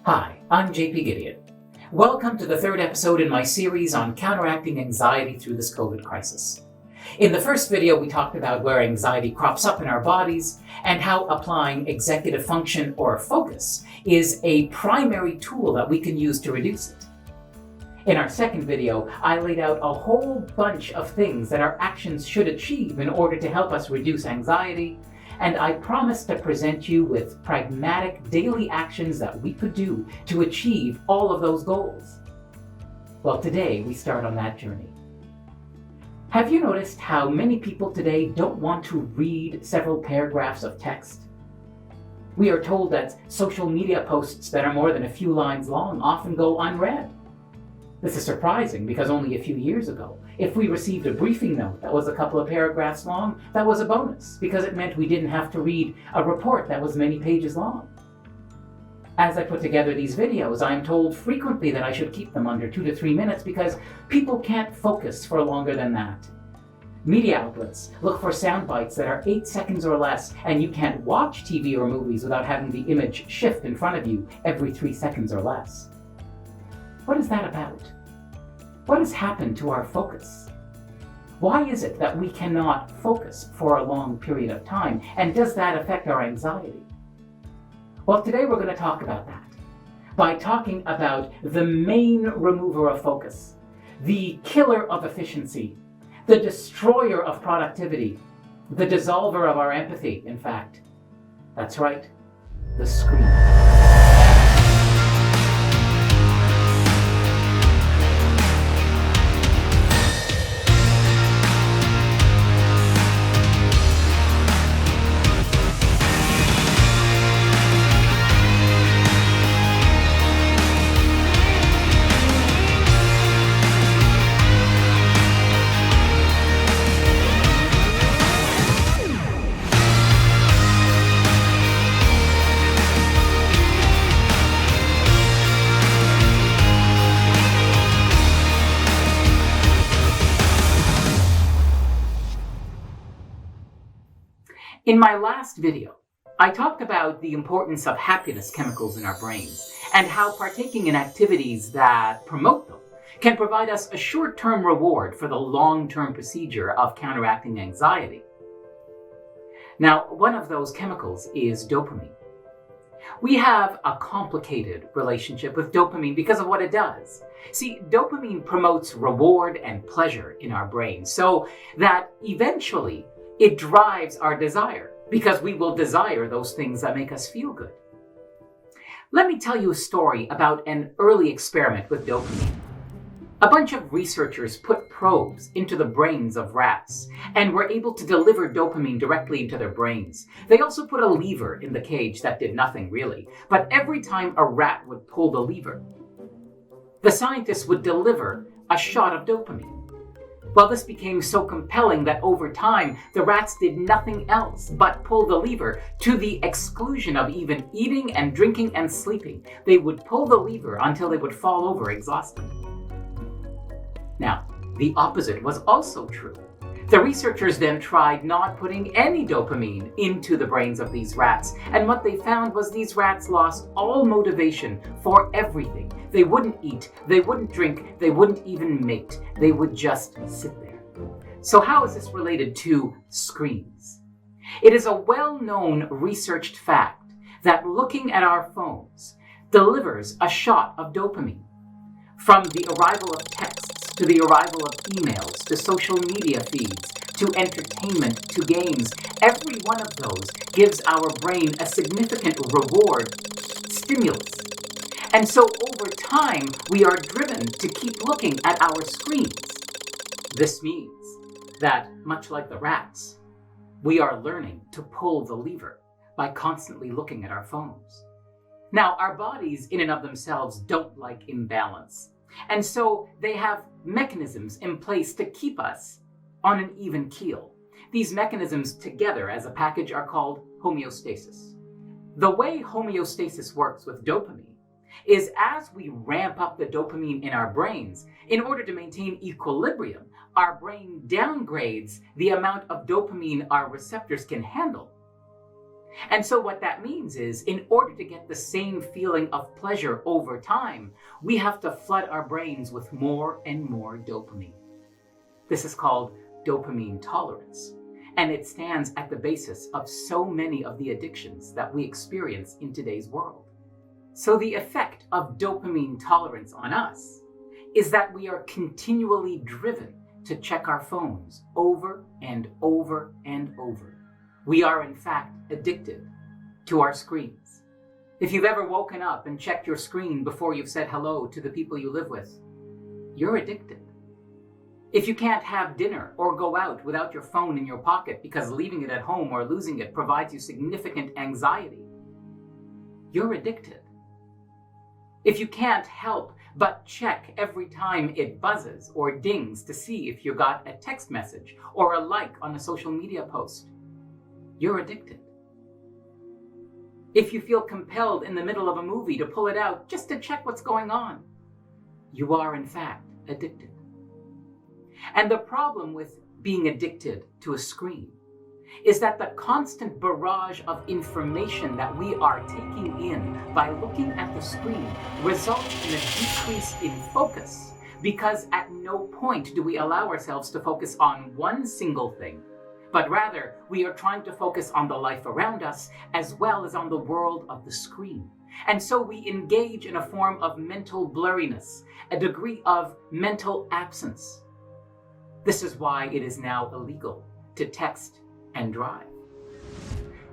Hi, I'm JP Gedeon. Welcome to the third episode in my series on counteracting anxiety through this COVID crisis. In the first video, we talked about where anxiety crops up in our bodies and how applying executive function or focus is a primary tool that we can use to reduce it. In our second video, I laid out a whole bunch of things that our actions should achieve in order to help us reduce anxiety, and I promised to present you with pragmatic daily actions that we could do to achieve all of those goals. Well, today we start on that journey. Have you noticed how many people today don't want to read several paragraphs of text? We are told that social media posts that are more than a few lines long often go unread. This is surprising because only a few years ago, if we received a briefing note that was a couple of paragraphs long, that was a bonus because it meant we didn't have to read a report that was many pages long. As I put together these videos, I am told frequently that I should keep them under 2 to 3 minutes because people can't focus for longer than that. Media outlets look for sound bites that are 8 seconds or less, and you can't watch TV or movies without having the image shift in front of you every 3 seconds or less. What is that about? What has happened to our focus? Why is it that we cannot focus for a long period of time, and does that affect our anxiety? Well, today we're going to talk about that by talking about the main remover of focus, the killer of efficiency, the destroyer of productivity, the dissolver of our empathy, in fact. That's right, the screen. In my last video, I talked about the importance of happiness chemicals in our brains and how partaking in activities that promote them can provide us a short-term reward for the long-term procedure of counteracting anxiety. Now, one of those chemicals is dopamine. We have a complicated relationship with dopamine because of what it does. See, dopamine promotes reward and pleasure in our brain so that eventually it drives our desire because we will desire those things that make us feel good. Let me tell you a story about an early experiment with dopamine. A bunch of researchers put probes into the brains of rats and were able to deliver dopamine directly into their brains. They also put a lever in the cage that did nothing really, but every time a rat would pull the lever, the scientists would deliver a shot of dopamine. Well, this became so compelling that over time, the rats did nothing else but pull the lever to the exclusion of even eating and drinking and sleeping. They would pull the lever until they would fall over exhausted. Now, the opposite was also true. The researchers then tried not putting any dopamine into the brains of these rats, and what they found was these rats lost all motivation for everything. They wouldn't eat, they wouldn't drink, they wouldn't even mate. They would just sit there. So how is this related to screens? It is a well-known researched fact that looking at our phones delivers a shot of dopamine. From the arrival of texts, to the arrival of emails, to social media feeds, to entertainment, to games, every one of those gives our brain a significant reward stimulus. And so over time, we are driven to keep looking at our screens. This means that, much like the rats, we are learning to pull the lever by constantly looking at our phones. Now, our bodies in and of themselves don't like imbalance. And so they have mechanisms in place to keep us on an even keel. These mechanisms together as a package are called homeostasis. The way homeostasis works with dopamine is as we ramp up the dopamine in our brains, in order to maintain equilibrium, our brain downgrades the amount of dopamine our receptors can handle. And so what that means is, in order to get the same feeling of pleasure over time, we have to flood our brains with more and more dopamine. This is called dopamine tolerance, and it stands at the basis of so many of the addictions that we experience in today's world. So the effect of dopamine tolerance on us is that we are continually driven to check our phones over and over and over. We are, in fact, addicted to our screens. If you've ever woken up and checked your screen before you've said hello to the people you live with, you're addicted. If you can't have dinner or go out without your phone in your pocket because leaving it at home or losing it provides you significant anxiety, you're addicted. If you can't help but check every time it buzzes or dings to see if you got a text message or a like on a social media post, you're addicted. If you feel compelled in the middle of a movie to pull it out just to check what's going on, you are in fact addicted. And the problem with being addicted to a screen is that the constant barrage of information that we are taking in by looking at the screen results in a decrease in focus, because at no point do we allow ourselves to focus on one single thing, but rather we are trying to focus on the life around us as well as on the world of the screen. And so we engage in a form of mental blurriness, a degree of mental absence. This is why it is now illegal to text and drive.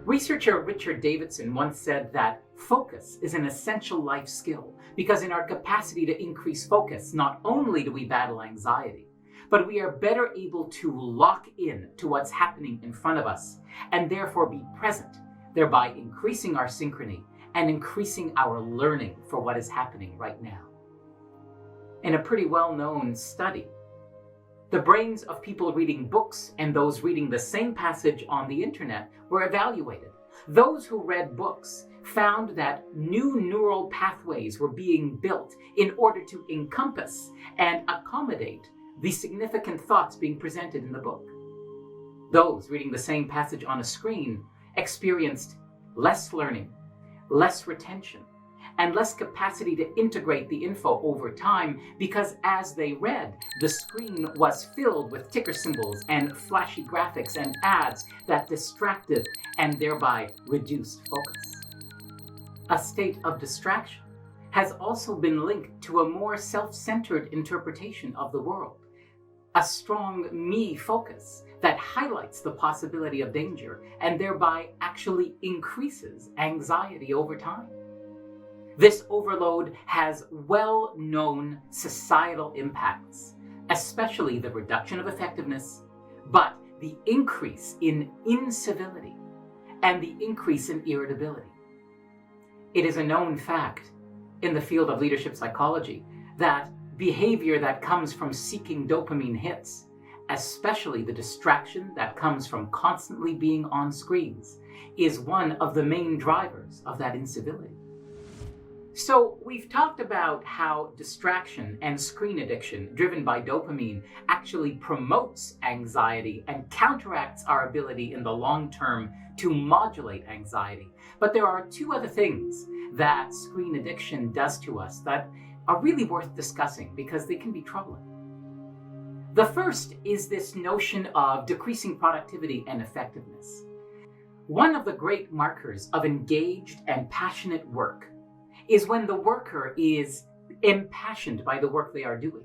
Researcher Richard Davidson once said that focus is an essential life skill, because in our capacity to increase focus, not only do we battle anxiety, but we are better able to lock in to what's happening in front of us and therefore be present, thereby increasing our synchrony and increasing our learning for what is happening right now. In a pretty well-known study, the brains of people reading books and those reading the same passage on the internet were evaluated. Those who read books found that new neural pathways were being built in order to encompass and accommodate the significant thoughts being presented in the book. Those reading the same passage on a screen experienced less learning, less retention, and less capacity to integrate the info over time, because as they read, the screen was filled with ticker symbols and flashy graphics and ads that distracted and thereby reduced focus. A state of distraction has also been linked to a more self-centered interpretation of the world, a strong me focus that highlights the possibility of danger and thereby actually increases anxiety over time. This overload has well-known societal impacts, especially the reduction of effectiveness, but the increase in incivility and the increase in irritability. It is a known fact in the field of leadership psychology that behavior that comes from seeking dopamine hits, especially the distraction that comes from constantly being on screens, is one of the main drivers of that incivility. So we've talked about how distraction and screen addiction driven by dopamine actually promotes anxiety and counteracts our ability in the long term to modulate anxiety. But there are two other things that screen addiction does to us that are really worth discussing because they can be troubling. The first is this notion of decreasing productivity and effectiveness. One of the great markers of engaged and passionate work is when the worker is impassioned by the work they are doing.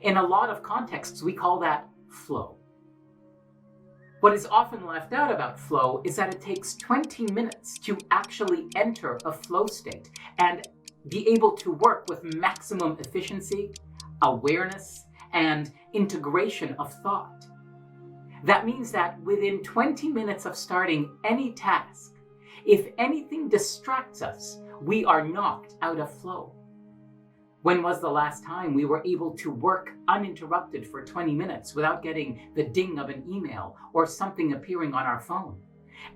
In a lot of contexts, we call that flow. What is often left out about flow is that it takes 20 minutes to actually enter a flow state and be able to work with maximum efficiency, awareness, and integration of thought. That means that within 20 minutes of starting any task, if anything distracts us, we are knocked out of flow. When was the last time we were able to work uninterrupted for 20 minutes without getting the ding of an email or something appearing on our phone?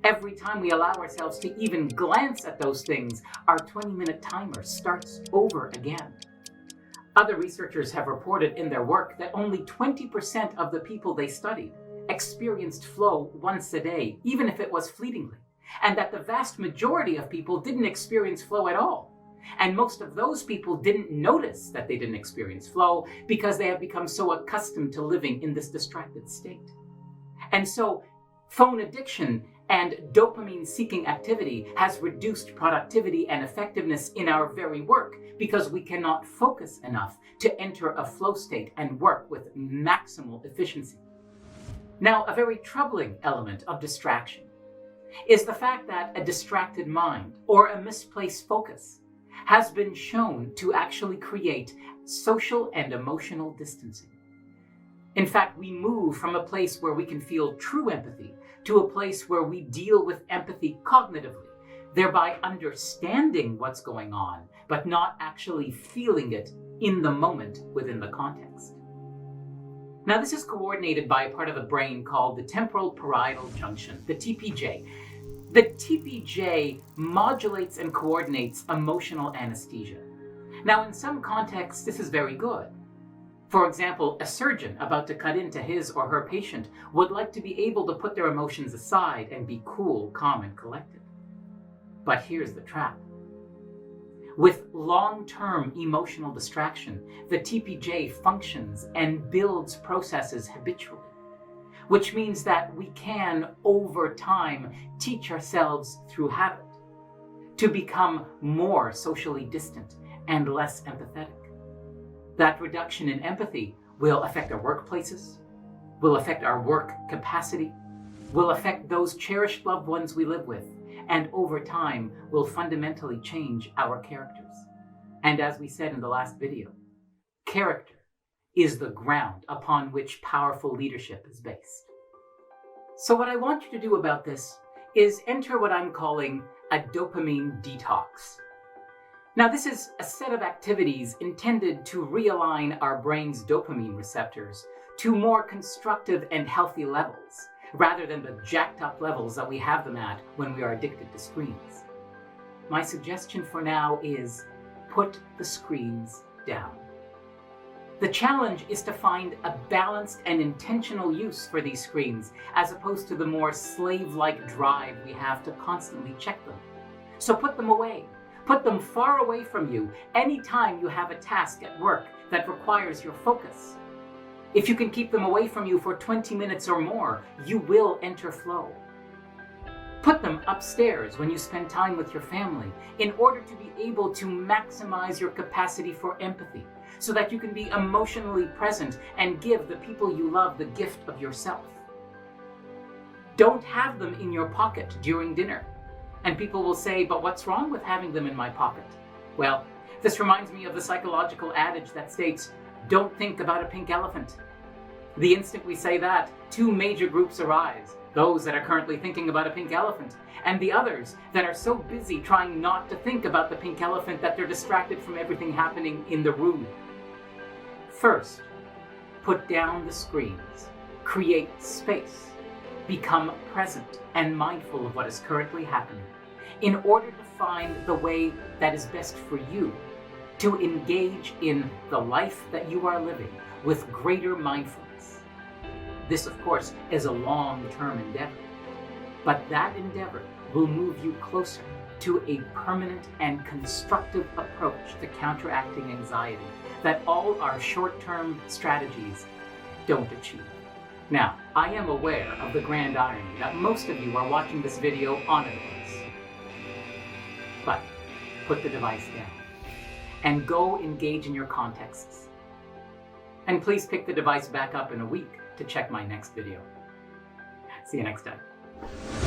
Every time we allow ourselves to even glance at those things, our 20-minute timer starts over again. Other researchers have reported in their work that only 20% of the people they studied experienced flow once a day, even if it was fleetingly. and that the vast majority of people didn't experience flow at all. And most of those people didn't notice that they didn't experience flow because they have become so accustomed to living in this distracted state. And so phone addiction and dopamine-seeking activity has reduced productivity and effectiveness in our very work because we cannot focus enough to enter a flow state and work with maximal efficiency. Now, a very troubling element of distraction is the fact that a distracted mind or a misplaced focus has been shown to actually create social and emotional distancing. In fact, we move from a place where we can feel true empathy to a place where we deal with empathy cognitively, thereby understanding what's going on, but not actually feeling it in the moment within the context. Now, this is coordinated by a part of the brain called the temporal parietal junction, the TPJ. The TPJ modulates and coordinates emotional anesthesia. Now, in some contexts, this is very good. For example, a surgeon about to cut into his or her patient would like to be able to put their emotions aside and be cool, calm, and collected. But here's the trap. With long-term emotional distraction, the TPJ functions and builds processes habitually, which means that we can, over time, teach ourselves through habit to become more socially distant and less empathetic. That reduction in empathy will affect our workplaces, will affect our work capacity, will affect those cherished loved ones we live with, and over time will fundamentally change our characters. And as we said in the last video, character is the ground upon which powerful leadership is based. So what I want you to do about this is enter what I'm calling a dopamine detox. Now, this is a set of activities intended to realign our brain's dopamine receptors to more constructive and healthy levels, rather than the jacked up levels that we have them at when we are addicted to screens. My suggestion for now is put the screens down. The challenge is to find a balanced and intentional use for these screens, as opposed to the more slave-like drive we have to constantly check them. So put them away. Put them far away from you anytime you have a task at work that requires your focus. If you can keep them away from you for 20 minutes or more, you will enter flow. Put them upstairs when you spend time with your family in order to be able to maximize your capacity for empathy, so that you can be emotionally present and give the people you love the gift of yourself. Don't have them in your pocket during dinner. And people will say, but what's wrong with having them in my pocket? Well, this reminds me of the psychological adage that states, don't think about a pink elephant. The instant we say that, two major groups arise. Those that are currently thinking about a pink elephant, and the others that are so busy trying not to think about the pink elephant that they're distracted from everything happening in the room. First, put down the screens, create space, become present and mindful of what is currently happening, in order to find the way that is best for you to engage in the life that you are living with greater mindfulness. This, of course, is a long-term endeavor, but that endeavor will move you closer to a permanent and constructive approach to counteracting anxiety that all our short-term strategies don't achieve. Now, I am aware of the grand irony that most of you are watching this video on a device. But put the device down and go engage in your contexts. And please pick the device back up in a week to check my next video. See you next time.